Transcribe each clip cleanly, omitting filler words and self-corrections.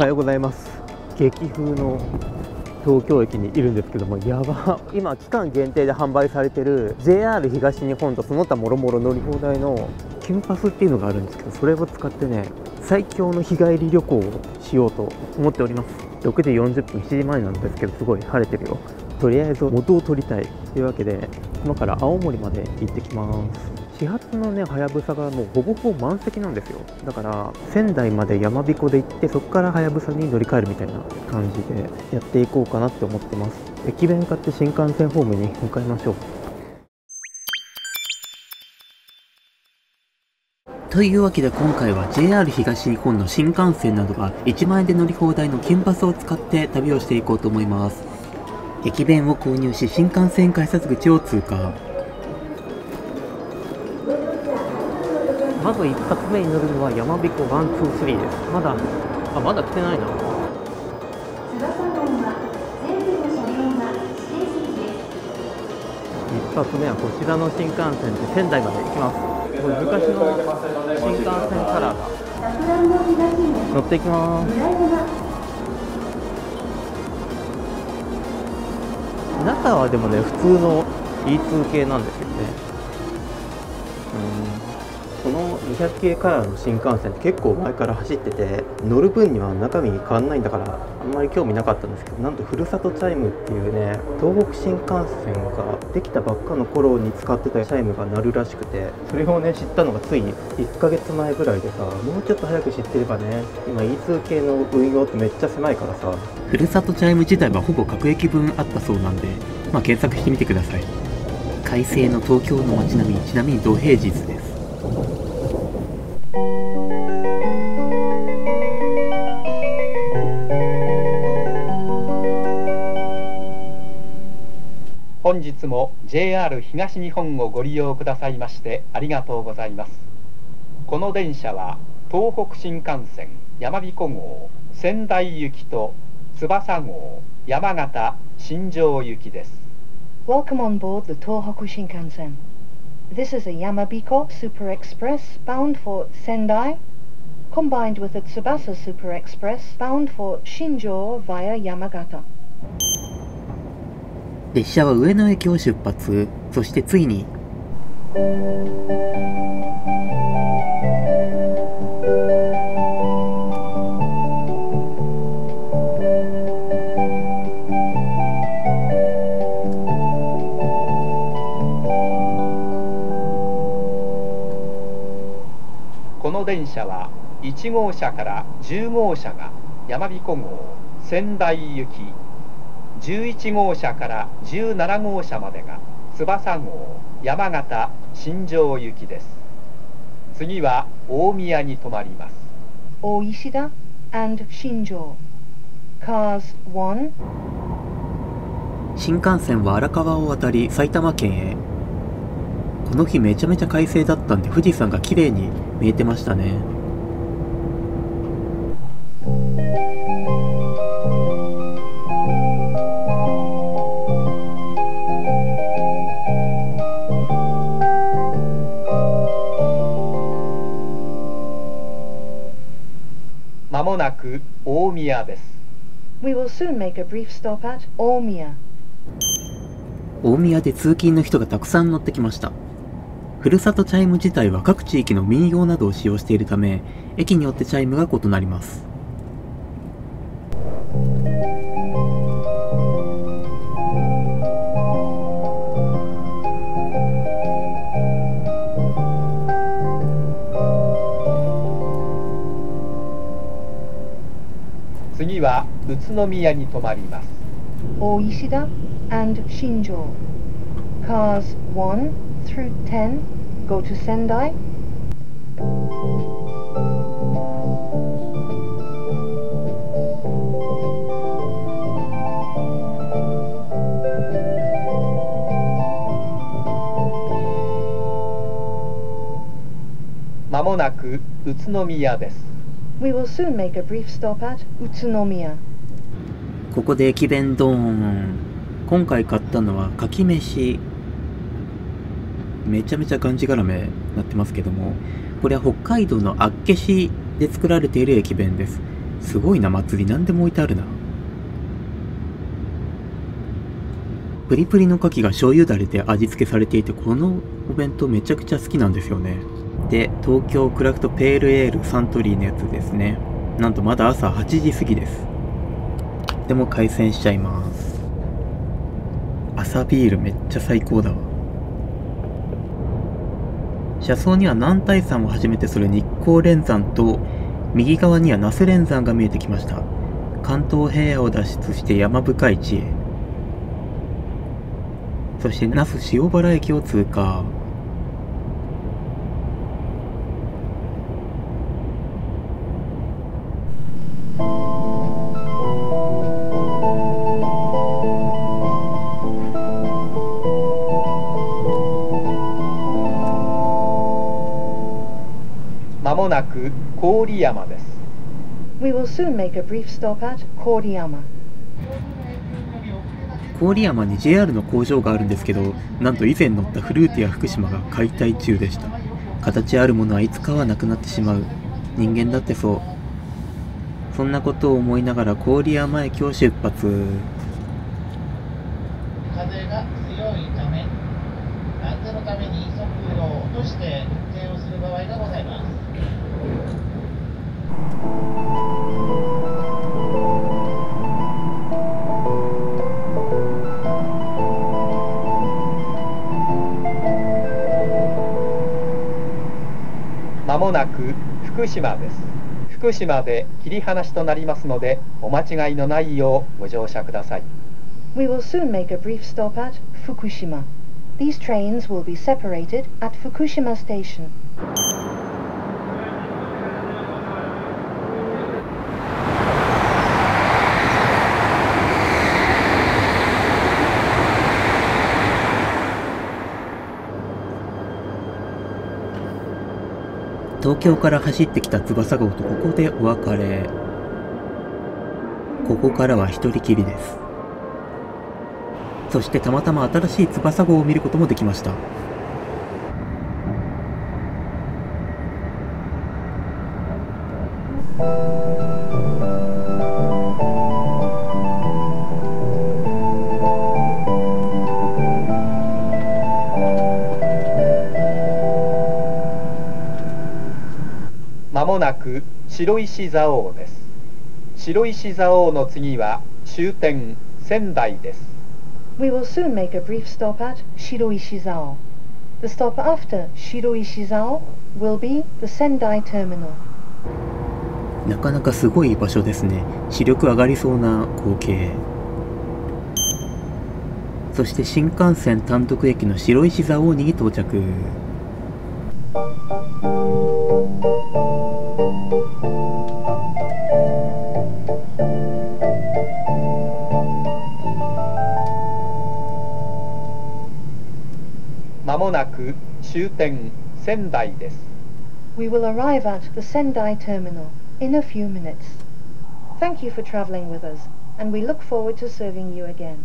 おはようございます。激風の東京駅にいるんですけども、やば、今期間限定で販売されてる JR 東日本とその他もろもろ乗り放題のキュンパスっていうのがあるんですけど、それを使ってね、最強の日帰り旅行をしようと思っております。6時40分、7時前なんですけど、すごい晴れてるよ。とりあえず元を取りたいというわけで、今から青森まで行ってきます。始発のね、はやぶさがもうほぼほぼ満席なんですよ。だから仙台まで山彦で行って、そこからはやぶさに乗り換えるみたいな感じでやっていこうかなって思ってます。駅弁買って新幹線ホームに向かいましょう。というわけで今回は JR 東日本の新幹線などが1万円で乗り放題のキュンパスを使って旅をしていこうと思います。駅弁を購入し新幹線改札口を通過。まず一発目に乗るのは山彦123です。まだ来てないな。一発目はこちらの新幹線で仙台まで行きます。これ昔の新幹線カラーが乗っていきます。中はでもね、普通の E2 系なんですよね。この200系カラーの新幹線って結構前から走ってて、乗る分には中身変わんないんだからあんまり興味なかったんですけど、なんとふるさとチャイムっていうね、東北新幹線ができたばっかの頃に使ってたチャイムが鳴るらしくて、それをね知ったのがつい1ヶ月前ぐらいでさ、もうちょっと早く知ってればね、今 E2 系の運用ってめっちゃ狭いからさ。ふるさとチャイム自体はほぼ各駅分あったそうなんで、検索してみてください。快晴の東京の街並み、ちなみに土平日です。本日も JR 東日本をご利用くださいましてありがとうございます。この電車は東北新幹線やまびこ号、仙台行きと翼号、山形、新庄行きです。Welcome on board the Tohoku Shinkansen. This is a Yamabiko Super Express bound for Sendai, combined with a Tsubasa Super Express bound for Shinjo via Yamagata. 列車は上野駅を出発。そしてついにこの電車は1号車から10号車がやまびこ号、仙台行き、11号車から17号車までが翼号、山形、新庄行きです。次は大宮に停まります。Oishida and Shinjo. Cars 1. 新幹線は荒川を渡り埼玉県へ。この日めちゃめちゃ快晴だったんで富士山が綺麗に見えてましたね。まもなく大宮です。We will soon make a brief stop at Omiya. 大宮で通勤の人がたくさん乗ってきました。ふるさとチャイム自体は各地域の民謡などを使用しているため、駅によってチャイムが異なります。次は宇都宮に停まります。Oishida and Shinjo. Cars 1 through 10 go to Sendai. まもなく宇都宮です。We will soon make a brief stop at Utsunomiya. ここで駅弁ドーン。今回買ったのはかき飯。めちゃめちゃがんじがらめなってますけども、これは北海道の厚岸で作られている駅弁です。すごいな、祭り。何でも置いてあるな。プリプリの牡蠣が醤油だれで味付けされていて、このお弁当めちゃくちゃ好きなんですよね。で、東京クラフトペールエールサントリーのやつですね。なんとまだ朝8時過ぎです。でも開栓しちゃいます。朝ビールめっちゃ最高だわ。車窓には男体山をはじめとする日光連山と、右側には那須連山が見えてきました。関東平野を脱出して山深い地へ。そして那須塩原駅を通過。まもなく郡山です。We will soon make a brief stop at Koriyama. 郡山に JR の工場があるんですけど、なんと以前乗ったフルーティア福島が解体中でした。形あるものはいつかはなくなってしまう。人間だってそう。そんなことを思いながら郡山駅を出発。風が強いため、安全のために速度を落として運転をする場合がございます。まもなく福島です。福島で切り離しとなりますので、お間違いのないようご乗車ください。We will soon make a brief stop at Fukushima. These trains will be separated at Fukushima Station. 東京から走ってきた翼号とここでお別れ。ここからは一人きりです。そしてたまたま新しい翼号を見ることもできました。まもなく白石蔵王です。白石蔵王の次は終点仙台です。We will soon make a brief stop at Shiroishizao. The stop after Shiroishizao will be the Sendai Terminal. なかなかすごい場所ですね。視力上がりそうな光景。そして新幹線単独駅の白石蔵王に到着。まもなく終点仙台です。We will arrive at the Sendai Terminal in a few minutes. Thank you for traveling with us, and we look forward to serving you again.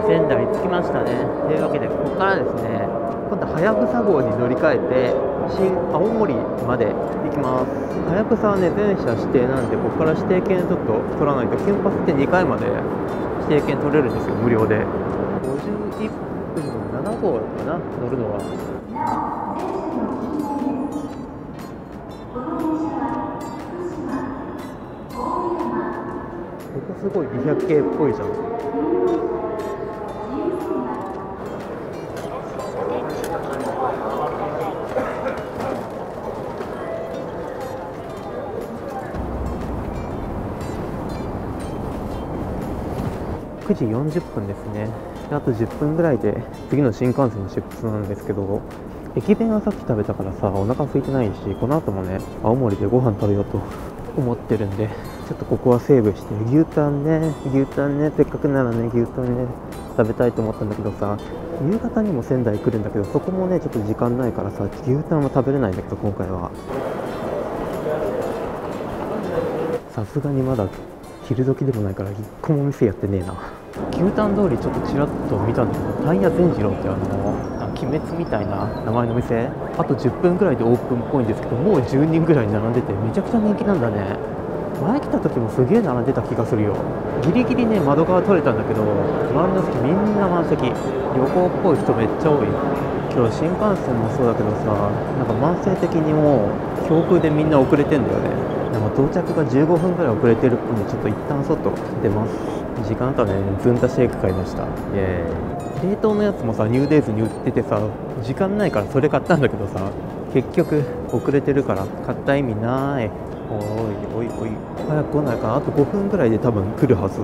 仙台着きましたね。というわけでここからですね、今度はやぶさ号に乗り換えて新青森まで行きます。はやぶさはね、全車指定なんで、ここから指定券ちょっと取らないと、キュンパスって2回まで指定券取れるんですよ、無料で。51分の7号かな、乗るのは。ここすごい200系っぽいじゃん。9時40分ですね。あと10分ぐらいで次の新幹線の出発なんですけど、駅弁はさっき食べたからさ、お腹空いてないし、この後もね、青森でご飯食べようと思ってるんで、ちょっとここはセーブして、牛タンね、せっかくならね、牛タンね、食べたいと思ったんだけどさ、夕方にも仙台来るんだけど、そこもね、ちょっと時間ないからさ、牛タンは食べれないんだけど、今回は。さすがにまだ昼時でもないから一個も店やってねえな。牛タン通りちょっとちらっと見たんだけど、タイヤ善次郎って鬼滅みたいな名前の店、あと10分ぐらいでオープンっぽいんですけど、もう10人ぐらい並んでてめちゃくちゃ人気なんだね。前来た時もすげえ並んでた気がするよ。ギリギリね窓側取れたんだけど、周りの席みんな満席。旅行っぽい人めっちゃ多い。今日新幹線もそうだけどさ、なんか慢性的にもう強風でみんな遅れてんだよね。なんか到着が15分ぐらい遅れてるっぽいんで、ちょっと一旦外出ます。時間あったらね、ずんだシェイク買いました。イエーイ。冷凍のやつもさ、ニューデイズに売っててさ、時間ないからそれ買ったんだけどさ、結局遅れてるから買った意味ない。おい早く来ないかな。あと5分ぐらいで多分来るはず。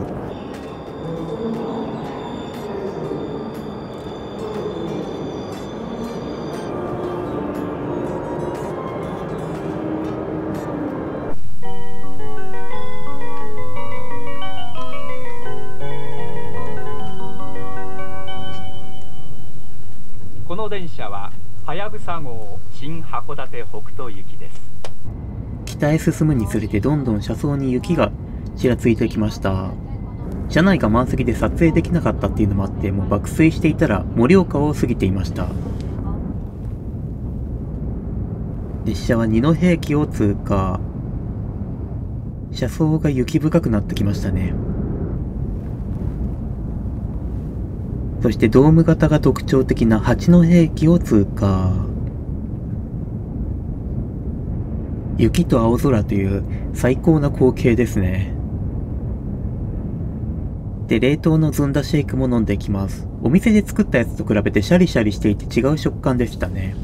この電車ははやぶさ号新函館北斗行きです。北へ進むにつれてどんどん車窓に雪がちらついてきました。車内が満席で撮影できなかったっていうのもあって、もう爆睡していたら盛岡を過ぎていました。列車は二戸駅を通過。車窓が雪深くなってきましたね。そしてドーム型が特徴的な八戸駅を通過。雪と青空という最高な光景ですね。で、冷凍のずんだシェイクも飲んでいきます。お店で作ったやつと比べてシャリシャリしていて違う食感でしたね。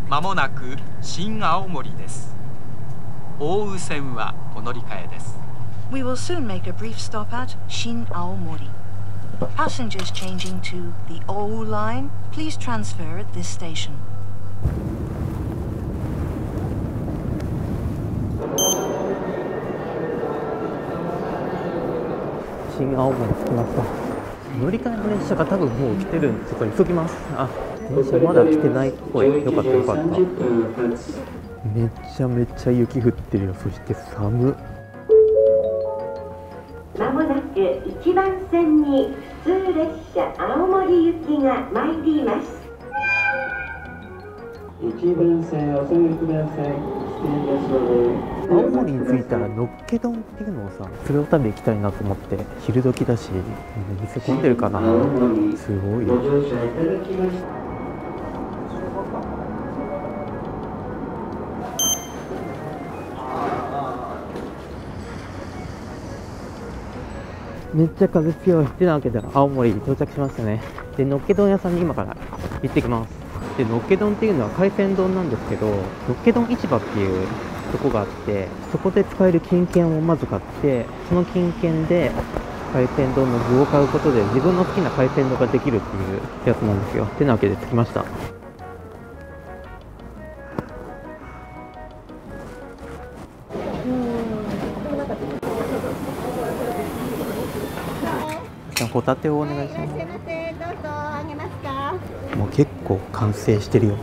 まもなく新青森です。大宇線はお乗り換えです。We will soon make a brief stop at Shin Aomori. Passengers changing to the OU line, please transfer at this station. 新青森着きました。乗り換えの列車が多分もう来てるんで、ちょっと急ぎます。あ、電車まだ来てないっぽい。よかったよかった。めちゃめちゃ雪降ってるよ。そして寒っ。まもなく1番線に普通列車青森行きが参ります。1番線お下げください。青森に着いたらのっけ丼っていうのをさ、それを食べ行きたいなと思って。昼時だし店混んでるかな。すごいよ。ご乗車いただきました。めっちゃ風強いってなわけで青森に到着しましたね。で、のっけ丼屋さんに今から行ってきます。で、のっけ丼っていうのは海鮮丼なんですけど、のっけ丼市場っていうとこがあって、そこで使える金券をまず買って、その金券で海鮮丼の具を買うことで自分の好きな海鮮丼ができるっていうやつなんですよ。ってなわけで着きました。ホタテをお願いします。どうぞあげますか。もう結構完成してるよ。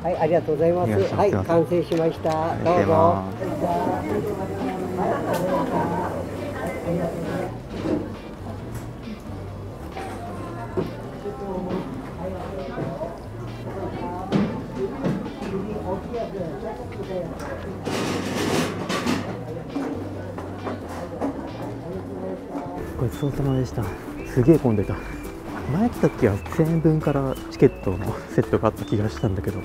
はい、ありがとうございます。はい、完成しました。どうぞ。ごちそうさまでした。すげえ混んでた。前来た時は1000円分からチケットのセットがあった気がしたんだけど、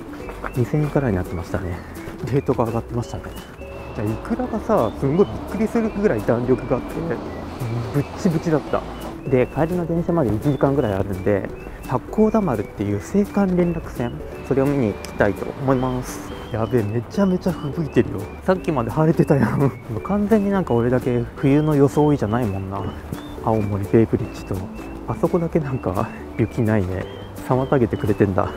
2000円からになってましたね。レートが上がってましたね。じゃあイクラがさ、すんごいびっくりするぐらい弾力があってぶっちぶちだった。で、帰りの電車まで1時間ぐらいあるんで、八甲田丸っていう青函連絡船、それを見に行きたいと思います。やべえ、めちゃめちゃ吹雪いてるよ。さっきまで晴れてたやん完全になんか俺だけ冬の装いじゃないもんな。青森ベイブリッジとあそこだけなんか雪ないね。妨げてくれてんだ。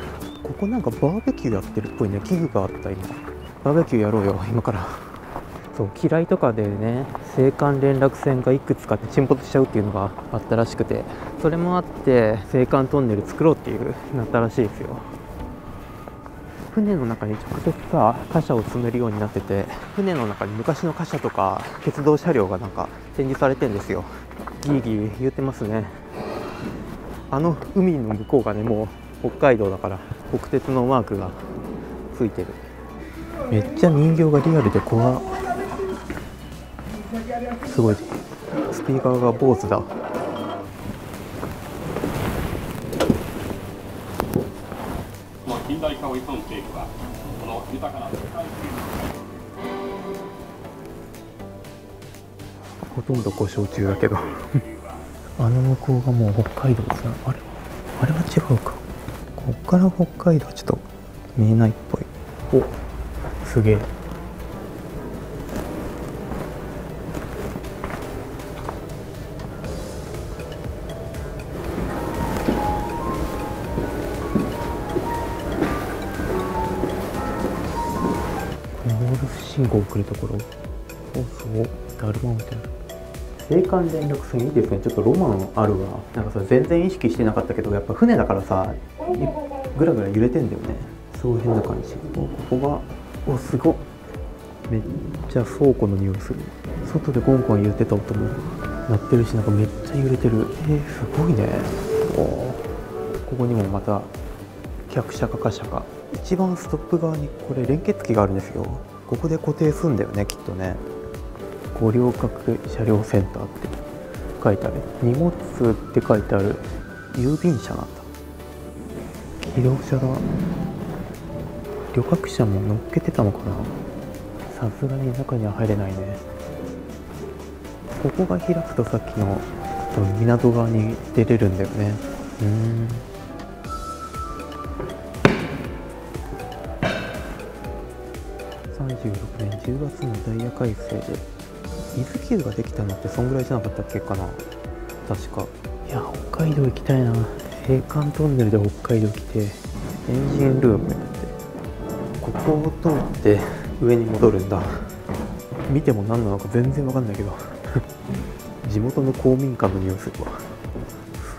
ここなんかバーベキューやってるっぽいね。器具があった。今バーベキューやろうよ今から。そう、機雷とかでね、青函連絡船がいくつか沈没しちゃうっていうのがあったらしくて、それもあって青函トンネル作ろうっていうなったらしいですよ。船の中に直接さ、貨車を積めるようになってて、船の中に昔の貨車とか鉄道車両がなんか展示されてんですよ。ギーギー言ってますね。あの海の向こうがね、もう北海道だから国鉄のマークがついてる。めっちゃ人形がリアルで怖っ。すごい、スピーカーが坊主だ。近代化を急ぐ政府はこの豊かな世界ほとんど故障中だけどあの向こうがもう北海道ですね。あれは違うか。こっから北海道はちょっと見えないっぽい。お、すげえ。信号を送るところ、そうそう、だるまみたいな。青函連絡船いいですね。ちょっとロマンあるわ。なんかさ、全然意識してなかったけど、やっぱ船だからさ、ぐらぐら揺れてんだよね。そう変な感じ。ここが、お、すごっ。めっちゃ倉庫の匂いする。外でコンコン言ってた音も鳴ってるし、なんかめっちゃ揺れてる。すごいね。ここにもまた客車か貨車が。一番ストップ側にこれ連結機があるんですよ。ここで固定するんだよね、きっとね。五稜郭車両センターって書いてある。荷物って書いてある。郵便車なんだ。機動車だ。旅客車も乗っけてたのかな。さすがに中には入れないね。ここが開くとさっきの港側に出れるんだよね。36年10月のダイヤ改正で伊豆急ができたのってそんぐらいじゃなかったっけかな、確か。いや、北海道行きたいな。青函トンネルで北海道来てエンジンルームって、ここを通って上に戻るんだ。見ても何なのか全然わかんないけど地元の公民館の匂いするわ。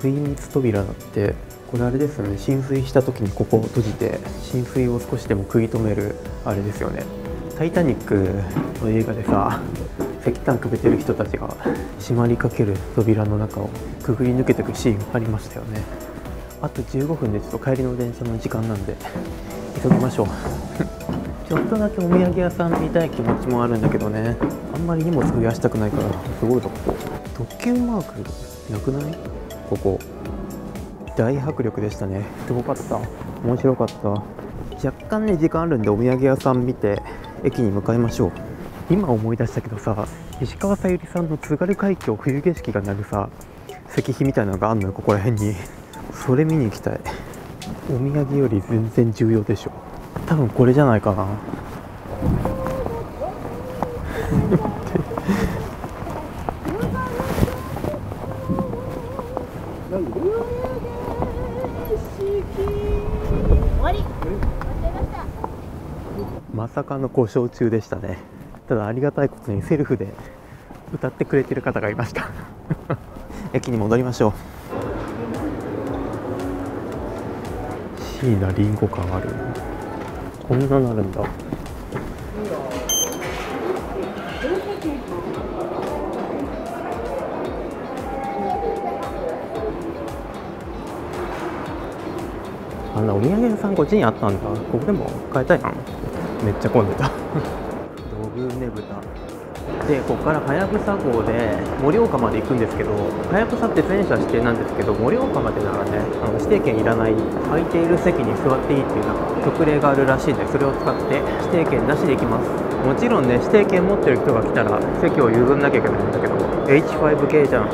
水密扉だって、これあれですよね。浸水した時にここを閉じて浸水を少しでも食い止めるあれですよね。タイタニックの映画でさ、石炭くべてる人たちが閉まりかける扉の中をくぐり抜けていくシーンありましたよね。あと15分でちょっと帰りの電車の時間なんで急ぎましょうちょっとだけお土産屋さん見たい気持ちもあるんだけどね。あんまり荷物増やしたくないから。すごいとこ。特急マークなくない？ここ大迫力でしたね。すごかった。面白かった。若干ね時間あるんでお土産屋さん見て駅に向かいましょう。今思い出したけどさ、石川さゆりさんの津軽海峡冬景色がなるさ石碑みたいなのがあんのよ、ここら辺に。それ見に行きたい。お土産より全然重要でしょ。多分これじゃないかなまさかの故障中でしたね。ただありがたいことにセルフで歌ってくれてる方がいました駅に戻りましょう。椎名林檎感ある。こんななるんだ。あんなお土産屋さんこっちにあったんだ。ここでも買えたいな。めっちゃ混んでたドブねぶたで、ここからはやぶさ号で盛岡まで行くんですけど、はやぶさって全車指定なんですけど、盛岡までならね指定券いらない、空いている席に座っていいっていうなんか特例があるらしいんで、それを使って指定券なしで行きます。もちろんね指定券持ってる人が来たら席を譲んなきゃいけないんだけど、H5 系じゃん。